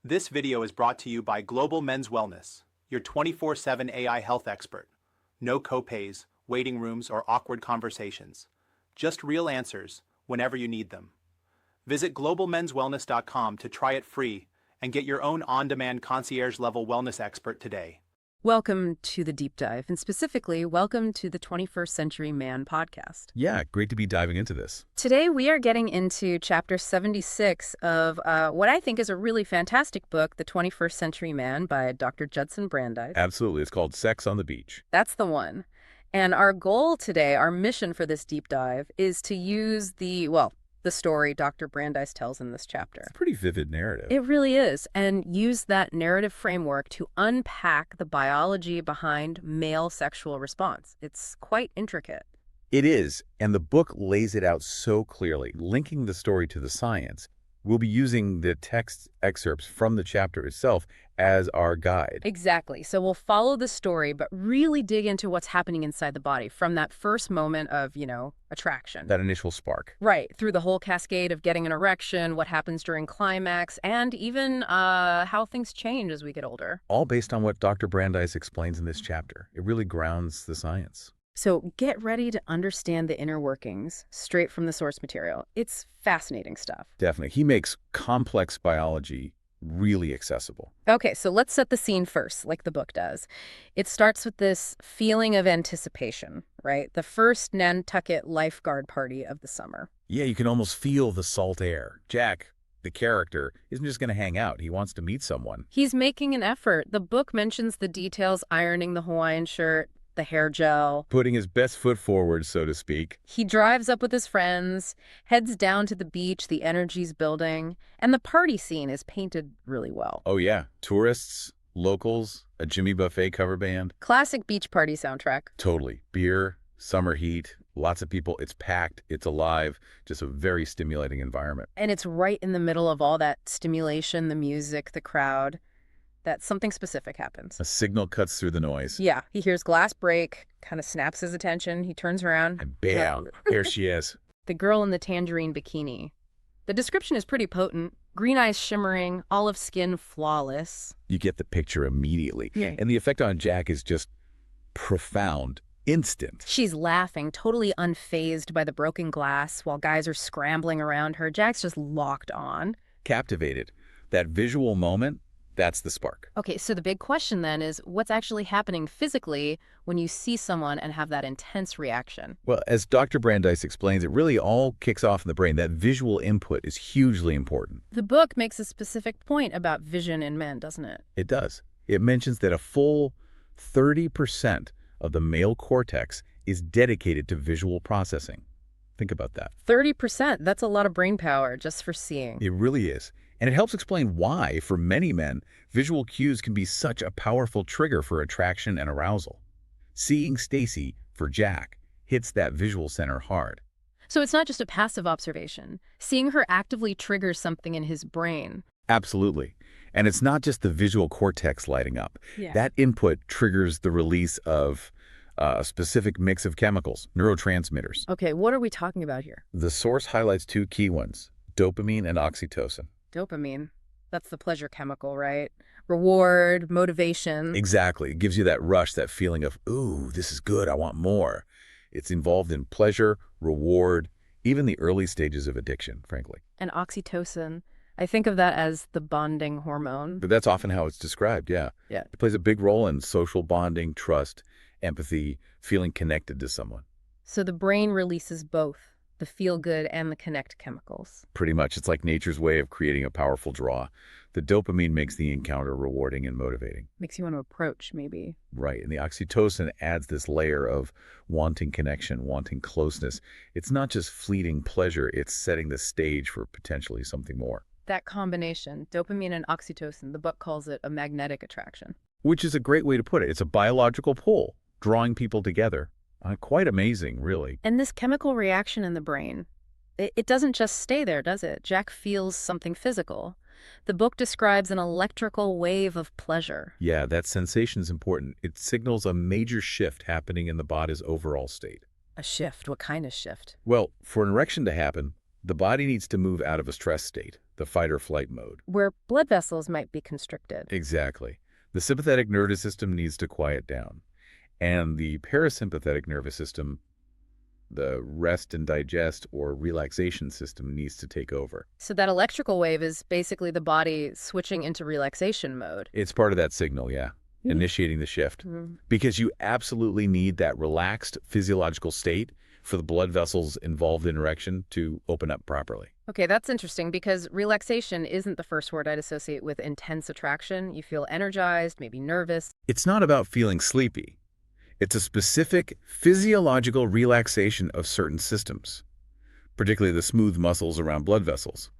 This video is brought to you by Global Men's Wellness, your 24/7 AI health expert. No copays, waiting rooms, or awkward conversations. Just real answers whenever you need them. Visit globalmenswellness.com to try it free and get your own on-demand concierge-level wellness expert today. Welcome to the deep dive, and specifically, welcome to the 21st Century Man podcast. Yeah, great to be diving into this. Today, we are getting into chapter 76 of what I think is a really fantastic book, The 21st Century Man by Dr. Judson Brandeis. Absolutely. It's called Sex on the Beach. That's the one. And our goal today, our mission for this deep dive, is to use the story Dr. Brandeis tells in this chapter. It's a pretty vivid narrative. It really is, and use that narrative framework to unpack the biology behind male sexual response. It's quite intricate. It is, and the book lays it out so clearly, linking the story to the science. We'll be using the text excerpts from the chapter itself as our guide. Exactly. So we'll follow the story, but really dig into what's happening inside the body from that first moment of, attraction. That initial spark. Right. Through the whole cascade of getting an erection, what happens during climax, and even how things change as we get older. All based on what Dr. Brandeis explains in this chapter. It really grounds the science. So get ready to understand the inner workings straight from the source material. It's fascinating stuff. Definitely. He makes complex biology really accessible. Okay, so let's set the scene first, like the book does. It starts with this feeling of anticipation, right? The first Nantucket lifeguard party of the summer. Yeah, you can almost feel the salt air. Jack, the character, isn't just going to hang out. He wants to meet someone. He's making an effort. The book mentions the details: ironing the Hawaiian shirt, the hair gel. Putting his best foot forward, so to speak. He drives up with his friends, heads down to the beach, the energy's building, and the party scene is painted really well. Oh yeah, tourists, locals, a Jimmy Buffett cover band. Classic beach party soundtrack. Totally. Beer, summer heat, lots of people. It's packed, it's alive, just a very stimulating environment. And it's right in the middle of all that stimulation, the music, the crowd, that something specific happens. A signal cuts through the noise. Yeah, he hears glass break, kind of snaps his attention. He turns around. And bam, here she is. The girl in the tangerine bikini. The description is pretty potent. Green eyes shimmering, olive skin flawless. You get the picture immediately. Yeah. And the effect on Jack is just profound, instant. She's laughing, totally unfazed by the broken glass, while guys are scrambling around her. Jack's just locked on. Captivated. That visual moment, that's the spark. Okay, so the big question then is, what's actually happening physically when you see someone and have that intense reaction? Well, as Dr. Brandeis explains, it really all kicks off in the brain. That visual input is hugely important. The book makes a specific point about vision in men, doesn't it? It does. It mentions that a full 30% of the male cortex is dedicated to visual processing. Think about that. 30%, that's a lot of brain power just for seeing. It really is. And it helps explain why, for many men, visual cues can be such a powerful trigger for attraction and arousal. Seeing Stacy, for Jack, hits that visual center hard. So it's not just a passive observation. Seeing her actively triggers something in his brain. Absolutely. And it's not just the visual cortex lighting up. Yeah. That input triggers the release of a specific mix of chemicals, neurotransmitters. Okay, what are we talking about here? The source highlights two key ones, dopamine and oxytocin. Dopamine. That's the pleasure chemical, right? Reward, motivation. Exactly. It gives you that rush, that feeling of, ooh, this is good, I want more. It's involved in pleasure, reward, even the early stages of addiction, frankly. And oxytocin. I think of that as the bonding hormone. But that's often how it's described, yeah. Yeah. It plays a big role in social bonding, trust, empathy, feeling connected to someone. So the brain releases both the feel-good and the connect chemicals. Pretty much. It's like nature's way of creating a powerful draw. The dopamine makes the encounter rewarding and motivating. Makes you want to approach, maybe. Right. And the oxytocin adds this layer of wanting connection, wanting closeness. It's not just fleeting pleasure, it's setting the stage for potentially something more. That combination, dopamine and oxytocin, the book calls it a magnetic attraction. Which is a great way to put it. It's a biological pull, drawing people together. Quite amazing, really. And this chemical reaction in the brain, it doesn't just stay there, does it? Jack feels something physical. The book describes an electrical wave of pleasure. Yeah, that sensation is important. It signals a major shift happening in the body's overall state. A shift? What kind of shift? Well, for an erection to happen, the body needs to move out of a stress state. the fight or flight mode. Where blood vessels might be constricted. Exactly. The sympathetic nervous system needs to quiet down. And the parasympathetic nervous system, the rest and digest or relaxation system, needs to take over. So that electrical wave is basically the body switching into relaxation mode. It's part of that signal, yeah, initiating the shift. Because you absolutely need that relaxed physiological state for the blood vessels involved in erection to open up properly. Okay, that's interesting because relaxation isn't the first word I'd associate with intense attraction. You feel energized, maybe nervous. It's not about feeling sleepy. It's a specific physiological relaxation of certain systems, particularly the smooth muscles around blood vessels.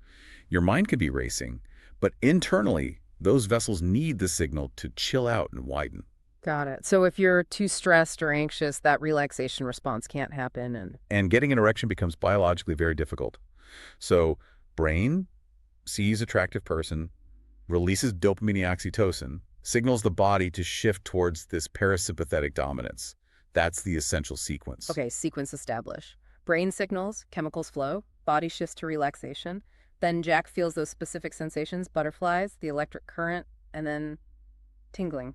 Your mind could be racing, but internally, those vessels need the signal to chill out and widen. Got it. So if you're too stressed or anxious, that relaxation response can't happen. And getting an erection becomes biologically very difficult. So brain sees attractive person, releases dopamine and oxytocin, signals the body to shift towards this parasympathetic dominance. That's the essential sequence. Okay, sequence established. Brain signals, chemicals flow, body shifts to relaxation. Then Jack feels those specific sensations, butterflies, the electric current, and then tingling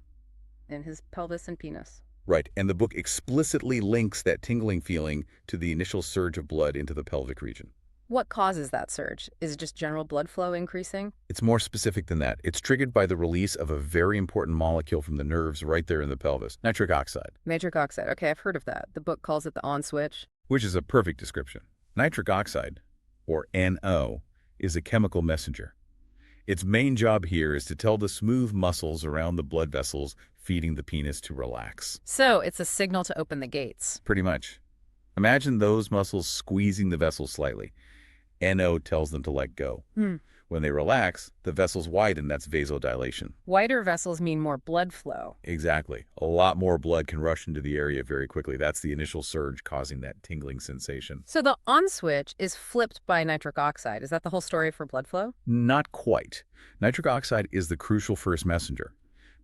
in his pelvis and penis. Right, and the book explicitly links that tingling feeling to the initial surge of blood into the pelvic region. What causes that surge? Is it just general blood flow increasing? It's more specific than that. It's triggered by the release of a very important molecule from the nerves right there in the pelvis, nitric oxide. Nitric oxide. Okay, I've heard of that. The book calls it the on switch. Which is a perfect description. Nitric oxide, or NO, is a chemical messenger. Its main job here is to tell the smooth muscles around the blood vessels feeding the penis to relax. So it's a signal to open the gates. Pretty much. Imagine those muscles squeezing the vessels slightly. NO tells them to let go. When they relax, the vessels widen. That's vasodilation. Wider vessels mean more blood flow. Exactly. A lot more blood can rush into the area very quickly. That's the initial surge causing that tingling sensation. So the on switch is flipped by nitric oxide. Is that the whole story for blood flow? Not quite. Nitric oxide is the crucial first messenger,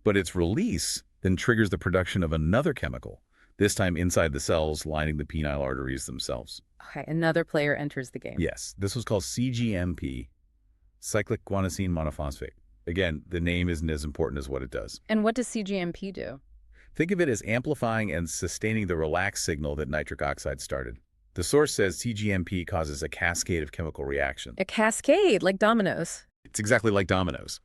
but its release then triggers the production of another chemical, this time inside the cells lining the penile arteries themselves. Okay, another player enters the game. Yes, this was called CGMP, cyclic guanosine monophosphate. Again, the name isn't as important as what it does. And what does CGMP do? Think of it as amplifying and sustaining the relaxed signal that nitric oxide started. The source says CGMP causes a cascade of chemical reaction. A cascade, like dominoes. It's exactly like dominoes.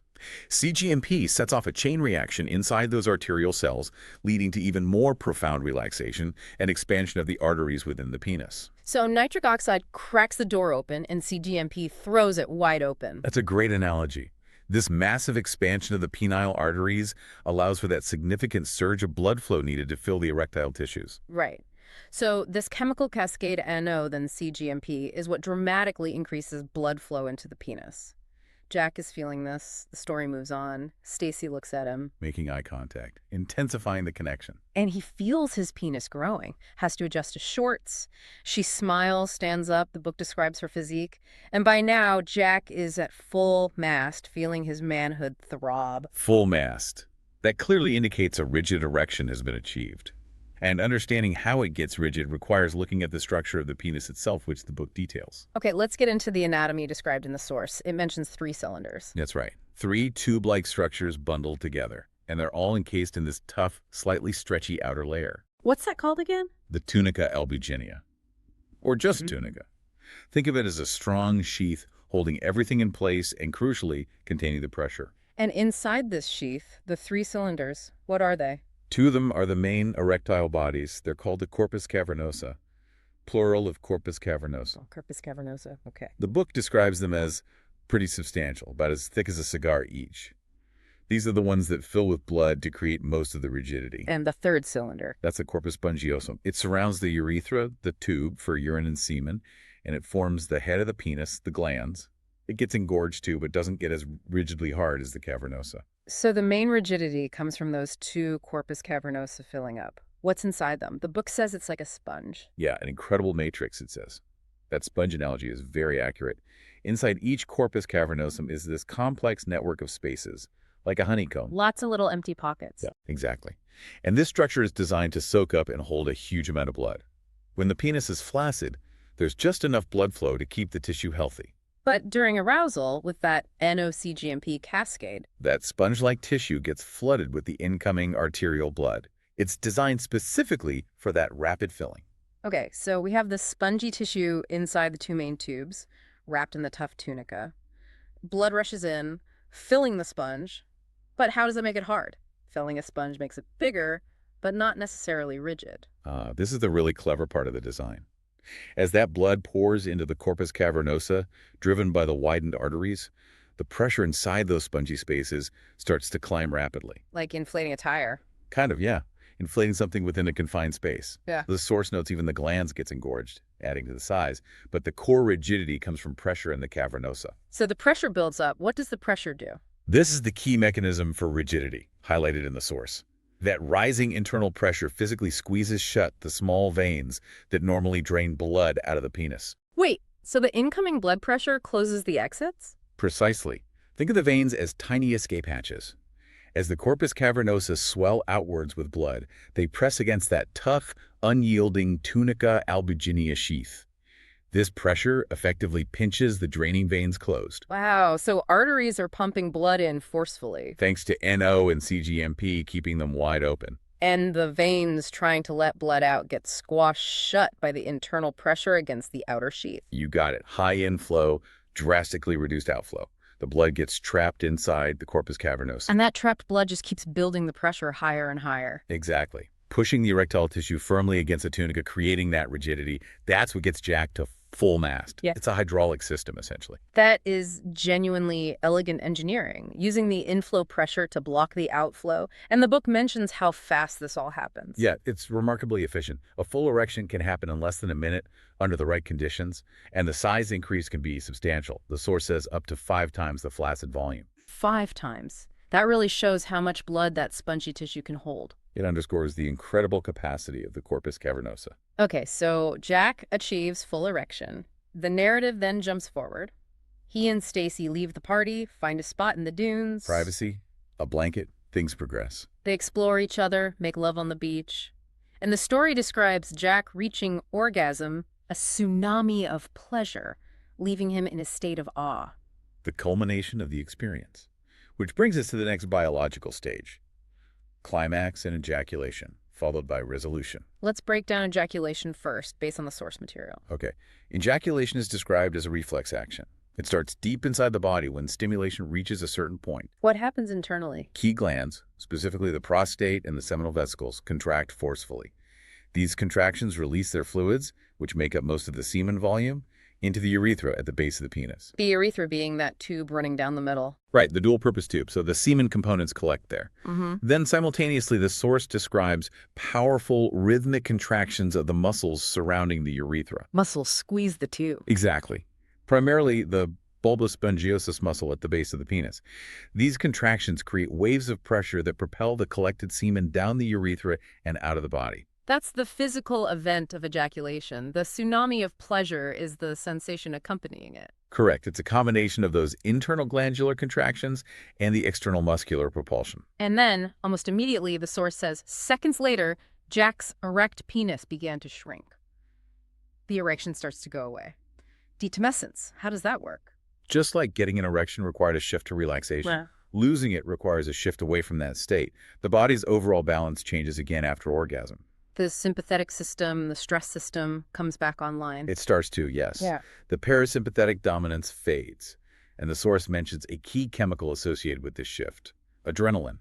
CGMP sets off a chain reaction inside those arterial cells, leading to even more profound relaxation and expansion of the arteries within the penis. So nitric oxide cracks the door open and CGMP throws it wide open. That's a great analogy. This massive expansion of the penile arteries allows for that significant surge of blood flow needed to fill the erectile tissues. Right. So this chemical cascade NO, then CGMP, is what dramatically increases blood flow into the penis. Jack is feeling this. The story moves on. Stacy looks at him. Making eye contact, intensifying the connection. And he feels his penis growing. Has to adjust his shorts. She smiles, stands up. The book describes her physique. And by now, Jack is at full mast, feeling his manhood throb. Full mast. That clearly indicates a rigid erection has been achieved. And understanding how it gets rigid requires looking at the structure of the penis itself, which the book details. Okay, let's get into the anatomy described in the source. It mentions 3 cylinders. That's right. 3 tube-like structures bundled together, and they're all encased in this tough, slightly stretchy outer layer. What's that called again? The tunica albuginea, or just tunica. Think of it as a strong sheath holding everything in place and, crucially, containing the pressure. And inside this sheath, the 3 cylinders, what are they? 2 of them are the main erectile bodies. They're called the corpus cavernosa, plural of corpus cavernosa. Oh, corpus cavernosa, okay. The book describes them as pretty substantial, about as thick as a cigar each. These are the ones that fill with blood to create most of the rigidity. And the 3rd cylinder? That's the corpus spongiosum. It surrounds the urethra, the tube for urine and semen, and it forms the head of the penis, the glands. It gets engorged too, but doesn't get as rigidly hard as the cavernosa. So the main rigidity comes from those 2 corpus cavernosa filling up. What's inside them? The book says it's like a sponge. Yeah, an incredible matrix, it says. That sponge analogy is very accurate. Inside each corpus cavernosum is this complex network of spaces, like a honeycomb. Lots of little empty pockets. Yeah, exactly. And this structure is designed to soak up and hold a huge amount of blood. When the penis is flaccid, there's just enough blood flow to keep the tissue healthy. But during arousal, with that NO-CGMP cascade, That sponge-like tissue gets flooded with the incoming arterial blood. It's designed specifically for that rapid filling. okay, so we have the spongy tissue inside the two main tubes, wrapped in the tough tunica. Blood rushes in, filling the sponge. But how does it make it hard? Filling a sponge makes it bigger, but not necessarily rigid. This is the really clever part of the design. As that blood pours into the corpus cavernosa, driven by the widened arteries, the pressure inside those spongy spaces starts to climb rapidly. Like inflating a tire. Kind of, yeah. Inflating something within a confined space. Yeah. The source notes even the glands gets engorged, adding to the size. But the core rigidity comes from pressure in the cavernosa. So the pressure builds up. What does the pressure do? This is the key mechanism for rigidity, highlighted in the source. That rising internal pressure physically squeezes shut the small veins that normally drain blood out of the penis. Wait, so the incoming blood pressure closes the exits? Precisely. Think of the veins as tiny escape hatches. As the corpus cavernosa swell outwards with blood, they press against that tough, unyielding tunica albuginea sheath. This pressure effectively pinches the draining veins closed. Wow, so arteries are pumping blood in forcefully. Thanks to NO and CGMP keeping them wide open. And the veins trying to let blood out get squashed shut by the internal pressure against the outer sheath. You got it. High inflow, drastically reduced outflow. The blood gets trapped inside the corpus cavernosa. And that trapped blood just keeps building the pressure higher and higher. Exactly. Pushing the erectile tissue firmly against the tunica, creating that rigidity. That's what gets jacked to full mast. Yeah. It's a hydraulic system, essentially. That is genuinely elegant engineering, using the inflow pressure to block the outflow. And the book mentions how fast this all happens. Yeah, it's remarkably efficient. A full erection can happen in less than a minute under the right conditions, and the size increase can be substantial. The source says up to 5 times the flaccid volume. 5 times. That really shows how much blood that spongy tissue can hold. It underscores the incredible capacity of the corpus cavernosa. Okay, so Jack achieves full erection. The narrative then jumps forward. He and Stacy leave the party, find a spot in the dunes. Privacy, a blanket, things progress. They explore each other, make love on the beach. And the story describes Jack reaching orgasm, a tsunami of pleasure, leaving him in a state of awe. The culmination of the experience. Which brings us to the next biological stage. Climax and ejaculation, followed by resolution. Let's break down ejaculation first, based on the source material. Okay. Ejaculation is described as a reflex action. It starts deep inside the body when stimulation reaches a certain point. What happens internally? Key glands, specifically the prostate and the seminal vesicles, contract forcefully. These contractions release their fluids, which make up most of the semen volume, into the urethra at the base of the penis. The urethra being that tube running down the middle. Right, the dual-purpose tube, so the semen components collect there. Mm-hmm. Then simultaneously, the source describes powerful rhythmic contractions of the muscles surrounding the urethra. Muscles squeeze the tube. Exactly. Primarily the bulbous spongiosus muscle at the base of the penis. These contractions create waves of pressure that propel the collected semen down the urethra and out of the body. That's the physical event of ejaculation. The tsunami of pleasure is the sensation accompanying it. Correct. It's a combination of those internal glandular contractions and the external muscular propulsion. And then, almost immediately, the source says, seconds later, Jack's erect penis began to shrink. The erection starts to go away. Detumescence, how does that work? Just like getting an erection required a shift to relaxation, losing it requires a shift away from that state. The body's overall balance changes again after orgasm. The sympathetic system, the stress system comes back online. It starts to, yes. Yeah. The parasympathetic dominance fades, and the source mentions a key chemical associated with this shift, adrenaline,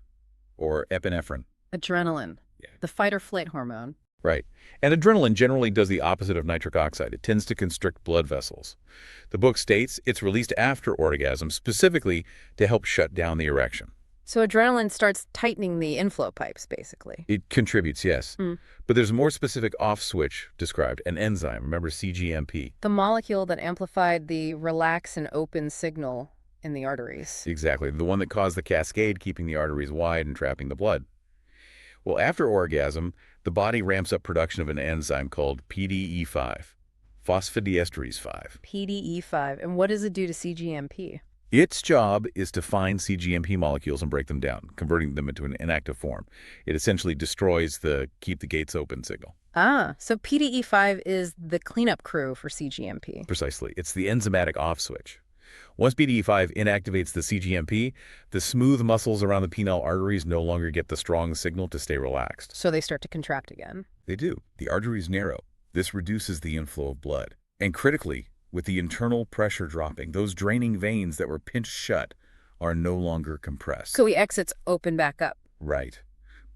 or epinephrine. Adrenaline, Yeah. the fight-or-flight hormone. Right. And adrenaline generally does the opposite of nitric oxide. It tends to constrict blood vessels. The book states it's released after orgasm, specifically to help shut down the erection. So adrenaline starts tightening the inflow pipes, basically. It contributes, yes. But there's a more specific off switch described, an enzyme, remember CGMP. The molecule that amplified the relax and open signal in the arteries. Exactly, the one that caused the cascade, keeping the arteries wide and trapping the blood. Well, after orgasm, the body ramps up production of an enzyme called PDE5, phosphodiesterase 5. PDE5. And what does it do to CGMP? Its job is to find CGMP molecules and break them down, converting them into an inactive form. It essentially destroys the keep the gates open signal. Ah, so PDE5 is the cleanup crew for CGMP. Precisely. It's the enzymatic off switch. Once PDE5 inactivates the CGMP, the smooth muscles around the penile arteries no longer get the strong signal to stay relaxed. So they start to contract again. They do. The arteries narrow. This reduces the inflow of blood. And critically, with the internal pressure dropping, those draining veins that were pinched shut are no longer compressed. So the exits open back up. Right.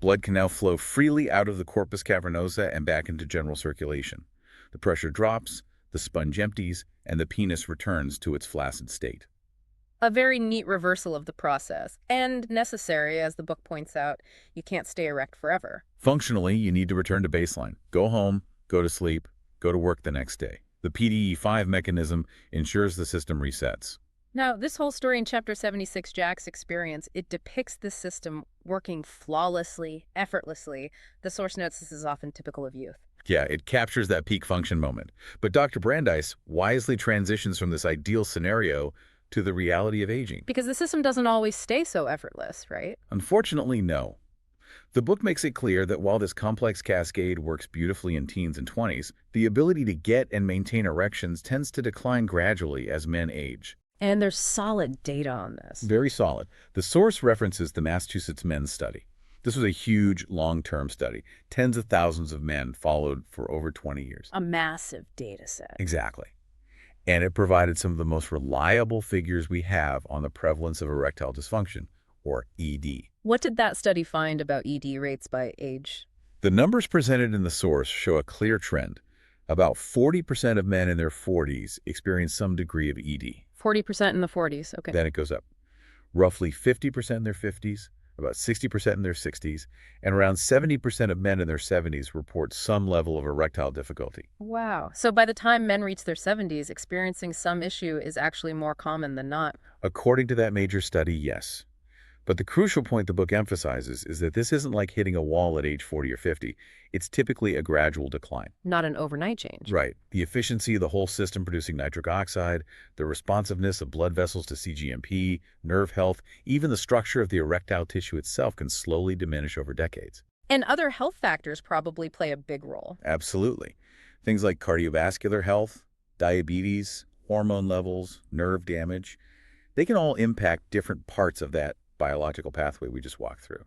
Blood can now flow freely out of the corpus cavernosa and back into general circulation. The pressure drops, the sponge empties, and the penis returns to its flaccid state. A very neat reversal of the process, and necessary, as the book points out. You can't stay erect forever. Functionally, you need to return to baseline. Go home, go to sleep, go to work the next day. The PDE5 mechanism ensures the system resets. Now, this whole story in Chapter 76, Jack's experience, it depicts this system working flawlessly, effortlessly. The source notes this is often typical of youth. Yeah, it captures that peak function moment. But Dr. Brandeis wisely transitions from this ideal scenario to the reality of aging. Because the system doesn't always stay so effortless, right? Unfortunately, no. The book makes it clear that while this complex cascade works beautifully in teens and 20s, the ability to get and maintain erections tends to decline gradually as men age. And there's solid data on this. Very solid. The source references the Massachusetts men's study. This was a huge, long-term study. Tens of thousands of men followed for over 20 years. A massive data set. Exactly. And it provided some of the most reliable figures we have on the prevalence of erectile dysfunction, or ED. What did that study find about ED rates by age? The numbers presented in the source show a clear trend. About 40% of men in their 40s experience some degree of ED. 40% in the 40s, okay. Then it goes up. Roughly 50% in their 50s, about 60% in their 60s, and around 70% of men in their 70s report some level of erectile difficulty. Wow. So by the time men reach their 70s, experiencing some issue is actually more common than not. According to that major study, yes. But the crucial point the book emphasizes is that this isn't like hitting a wall at age 40 or 50. It's typically a gradual decline. Not an overnight change. Right. The efficiency of the whole system producing nitric oxide, the responsiveness of blood vessels to CGMP, nerve health, even the structure of the erectile tissue itself can slowly diminish over decades. And other health factors probably play a big role. Absolutely. Things like cardiovascular health, diabetes, hormone levels, nerve damage, they can all impact different parts of that biological pathway we just walked through.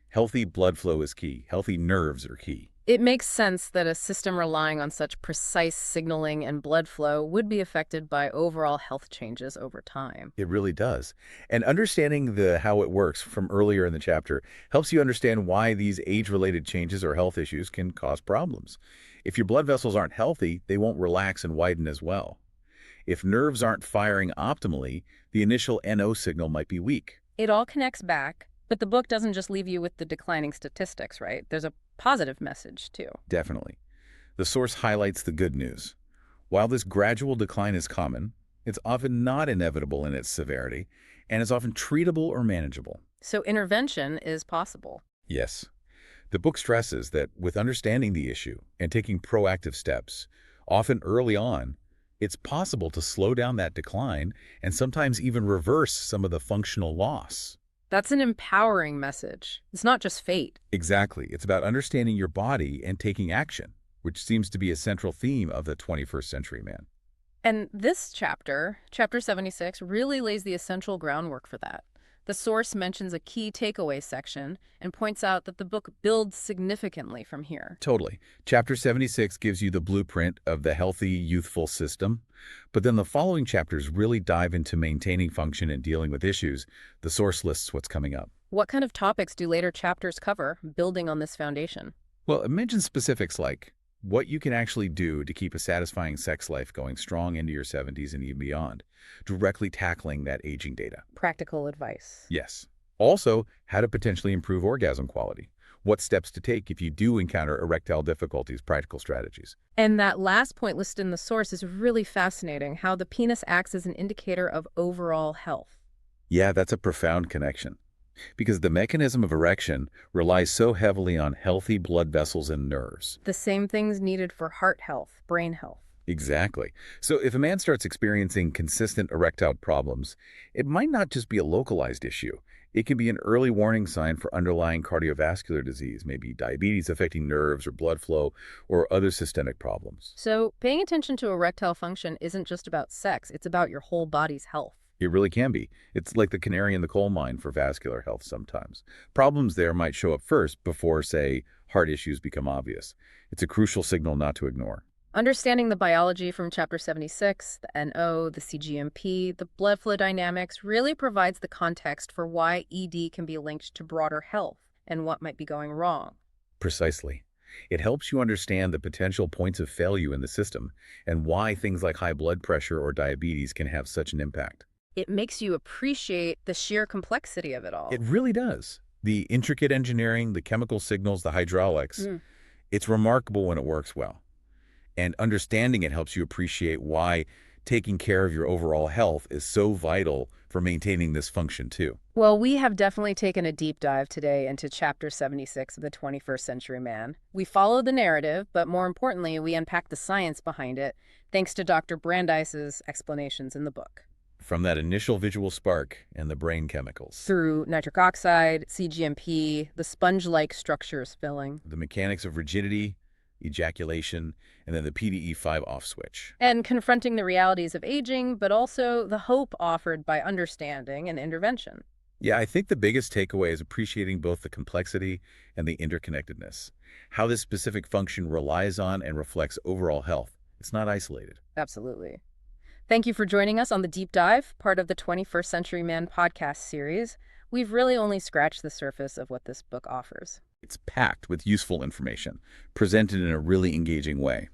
Healthy blood flow is key. Healthy nerves are key. It makes sense that a system relying on such precise signaling and blood flow would be affected by overall health changes over time. It really does. And understanding how it works from earlier in the chapter helps you understand why these age-related changes or health issues can cause problems. If your blood vessels aren't healthy, they won't relax and widen as well. If nerves aren't firing optimally, the initial NO signal might be weak. It all connects back, but the book doesn't just leave you with the declining statistics, right? There's a positive message, too. Definitely. The source highlights the good news. While this gradual decline is common, it's often not inevitable in its severity, and is often treatable or manageable. So intervention is possible. Yes. The book stresses that with understanding the issue and taking proactive steps, often early on, it's possible to slow down that decline and sometimes even reverse some of the functional loss. That's an empowering message. It's not just fate. Exactly. It's about understanding your body and taking action, which seems to be a central theme of the 21st century man. And this chapter, Chapter 76, really lays the essential groundwork for that. The source mentions a key takeaway section and points out that the book builds significantly from here. Totally. Chapter 76 gives you the blueprint of the healthy, youthful system. But then the following chapters really dive into maintaining function and dealing with issues. The source lists what's coming up. What kind of topics do later chapters cover, building on this foundation? Well, it mentions specifics like what you can actually do to keep a satisfying sex life going strong into your 70s and even beyond, directly tackling that aging data. Practical advice. Yes. Also, how to potentially improve orgasm quality. What steps to take if you do encounter erectile difficulties, practical strategies. And that last point listed in the source is really fascinating, how the penis acts as an indicator of overall health. Yeah, that's a profound connection. Because the mechanism of erection relies so heavily on healthy blood vessels and nerves. The same things needed for heart health, brain health. Exactly. So if a man starts experiencing consistent erectile problems, it might not just be a localized issue. It can be an early warning sign for underlying cardiovascular disease, maybe diabetes affecting nerves or blood flow or other systemic problems. So, paying attention to erectile function isn't just about sex, it's about your whole body's health. It really can be. It's like the canary in the coal mine for vascular health sometimes. Problems there might show up first before, say, heart issues become obvious. It's a crucial signal not to ignore. Understanding the biology from Chapter 76, the NO, the CGMP, the blood flow dynamics really provides the context for why ED can be linked to broader health and what might be going wrong. Precisely. It helps you understand the potential points of failure in the system and why things like high blood pressure or diabetes can have such an impact. It makes you appreciate the sheer complexity of it all. It really does. The intricate engineering, the chemical signals, the hydraulics, it's remarkable when it works well. And understanding it helps you appreciate why taking care of your overall health is so vital for maintaining this function too. Well, we have definitely taken a deep dive today into Chapter 76 of the 21st Century Man. We followed the narrative, but more importantly, we unpacked the science behind it, thanks to Dr. Brandeis's explanations in the book. From that initial visual spark and the brain chemicals, Through nitric oxide, CGMP, the sponge-like structures filling, the mechanics of rigidity, ejaculation, and then the PDE5 off switch. and confronting the realities of aging, but also the hope offered by understanding and intervention. Yeah, I think the biggest takeaway is appreciating both the complexity and the interconnectedness, how this specific function relies on and reflects overall health. It's not isolated. Absolutely. Thank you for joining us on the Deep Dive, part of the 21st Century Man podcast series. We've really only scratched the surface of what this book offers. It's packed with useful information, presented in a really engaging way.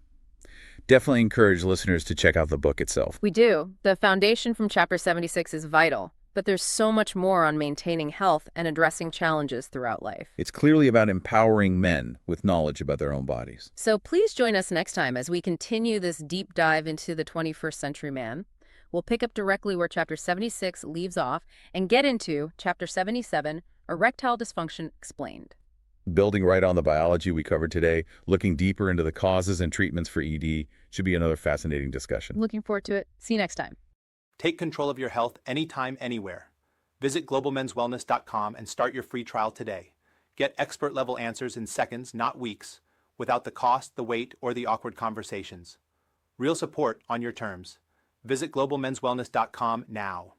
Definitely encourage listeners to check out the book itself. We do. The foundation from Chapter 76 is vital, but there's so much more on maintaining health and addressing challenges throughout life. It's clearly about empowering men with knowledge about their own bodies. So please join us next time as we continue this deep dive into the 21st Century Man. We'll pick up directly where Chapter 76 leaves off and get into Chapter 77, Erectile Dysfunction Explained. Building right on the biology we covered today, looking deeper into the causes and treatments for ED should be another fascinating discussion. Looking forward to it. See you next time. Take control of your health anytime, anywhere. Visit globalmenswellness.com and start your free trial today. Get expert-level answers in seconds, not weeks, without the cost, the wait, or the awkward conversations. Real support on your terms. Visit globalmenswellness.com now.